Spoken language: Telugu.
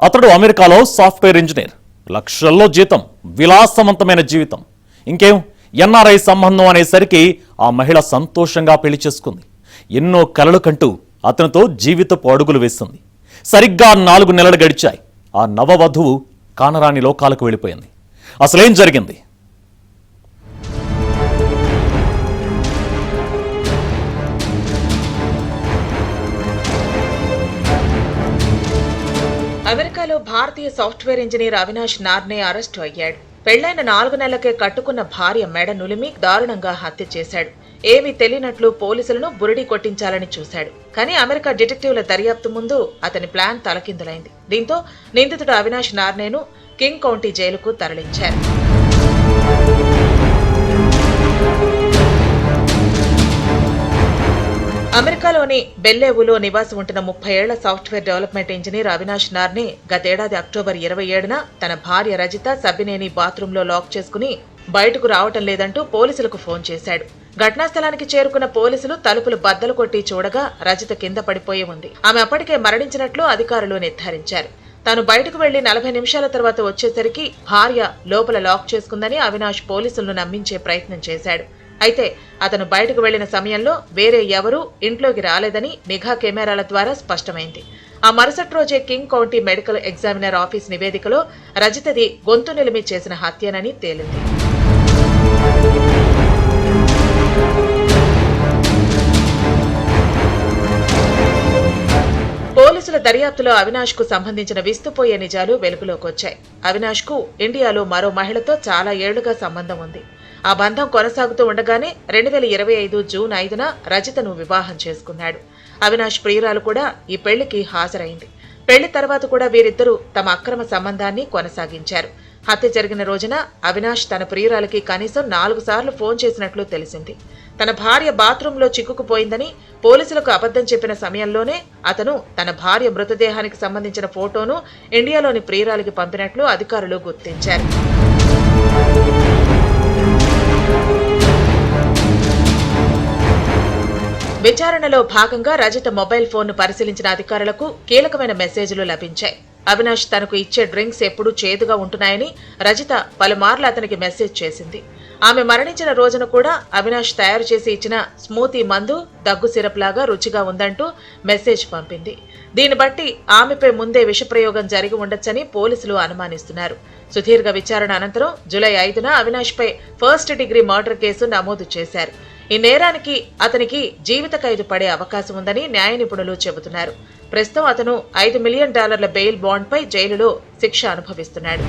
అతడు అమెరికాలో సాఫ్ట్వేర్ ఇంజనీర్, లక్షల్లో జీతం, విలాసవంతమైన జీవితం. ఇంకేం ఎన్ఆర్ఐ సంబంధం అనేసరికి ఆ మహిళ సంతోషంగా పెళ్లి చేసుకుంది. ఎన్నో కలలు కంటూ అతనితో జీవితపు అడుగులు వేస్తుంది. సరిగ్గా 4 నెలలు గడిచాయి. ఆ నవవధువు కానరాని లోకాలకు వెళ్ళిపోయింది. అసలేం జరిగింది? అమెరికాలో భారతీయ software engineer Avinash Narne arrest అయ్యాడు. పెళ్లైన 4 నెలలకే కట్టుకున్న భార్య మెడ నులిమి దారుణంగా హత్య చేశాడు. ఏమీ తెలియనట్లు పోలీసులను బురిడి కొట్టించాలని చూశాడు. కానీ అమెరికా డిటెక్టివ్ల దర్యాప్తు ముందు అతని ప్లాన్ తలకిందులైంది. దీంతో నిందితుడు అవినాష్ నార్నేను కింగ్ కౌంటీ జైలుకు తరలించారు. అమెరికాలోని బెల్లేవులో నివాసం ఉంటున్న 30 ఏళ్ల software development engineer Avinash Narne గతేడాది అక్టోబర్ 27న తన భార్య రజిత సబ్బినేని బాత్రూంలో లాక్ చేసుకుని బయటకు రావటం లేదంటూ పోలీసులకు ఫోన్ చేశాడు. ఘటనా స్థలానికి చేరుకున్న పోలీసులు తలుపులు బద్దలు కొట్టి చూడగా రజిత కింద పడిపోయి ఉంది. ఆమె అప్పటికే మరణించినట్లు అధికారులు నిర్ధారించారు. తాను బయటకు వెళ్లి 40 నిమిషాల తర్వాత వచ్చేసరికి భార్య లోపల లాక్ చేసుకుందని అవినాష్ పోలీసులను నమ్మించే ప్రయత్నం చేశాడు. అయితే అతను బయటకు వెళ్లిన సమయంలో వేరే ఎవరూ ఇంట్లోకి రాలేదని నిఘా కెమెరాల ద్వారా స్పష్టమైంది. ఆ మరుసటి రోజే king county medical examiner office నివేదికలో రజితది గొంతు నిలిమి చేసిన హత్యనని తేలింది. పోలీసుల దర్యాప్తులో అవినాష్ కు సంబంధించిన విస్తుపోయే నిజాలు వెలుగులోకొచ్చాయి. అవినాష్ కు ఇండియాలో మరో మహిళతో చాలా ఏళ్లుగా సంబంధం ఉంది. ఆ బంధం కొనసాగుతూ ఉండగానే 2025 జూన్ 5న రజితను వివాహం చేసుకున్నాడు. అవినాష్ ప్రియురాలు కూడా ఈ పెళ్లికి హాజరైంది. పెళ్లి తర్వాత కూడా వీరిద్దరూ తమ అక్రమ సంబంధాన్ని కొనసాగించారు. హత్య జరిగిన రోజున అవినాష్ తన ప్రియురాలకి కనీసం 4 సార్లు ఫోన్ చేసినట్లు తెలిసింది. తన భార్య బాత్రూంలో చిక్కుకుపోయిందని పోలీసులకు అబద్ధం చెప్పిన సమయంలోనే అతను తన భార్య మృతదేహానికి సంబంధించిన ఫోటోను ఇండియాలోని ప్రియురాలికి పంపినట్లు అధికారులు గుర్తించారు. విచారణలో భాగంగా రజిత మొబైల్ ఫోన్ను పరిశీలించిన అధికారులకు కీలకమైన మెసేజ్లు లభించాయి. అవినాష్ తనకు ఇచ్చే డ్రింక్స్ ఎప్పుడూ చేదుగా ఉంటున్నాయని రజిత పలుమార్లు అతనికి మెసేజ్ చేసింది. ఆమె మరణించిన రోజున కూడా అవినాష్ తయారు చేసి ఇచ్చిన స్మూతీ మందు దగ్గు సిరప్ లాగా రుచిగా ఉందంటూ మెసేజ్ పంపింది. దీన్ని బట్టి ఆమెపై ముందే విషప్రయోగం జరిగి ఉండొచ్చని పోలీసులు అనుమానిస్తున్నారు. సుదీర్ఘ విచారణ అనంతరం జూలై 5న అవినాష్ పై ఫస్ట్ డిగ్రీ మర్డర్ కేసు నమోదు చేశారు. ఈ నేరానికి అతనికి జీవిత ఖైదు పడే అవకాశం ఉందని న్యాయ నిపుణులు చెబుతున్నారు. ప్రస్తుతం అతను $5 మిలియన్ బెయిల్ బాండ్ పై జైలులో శిక్ష అనుభవిస్తున్నాడు.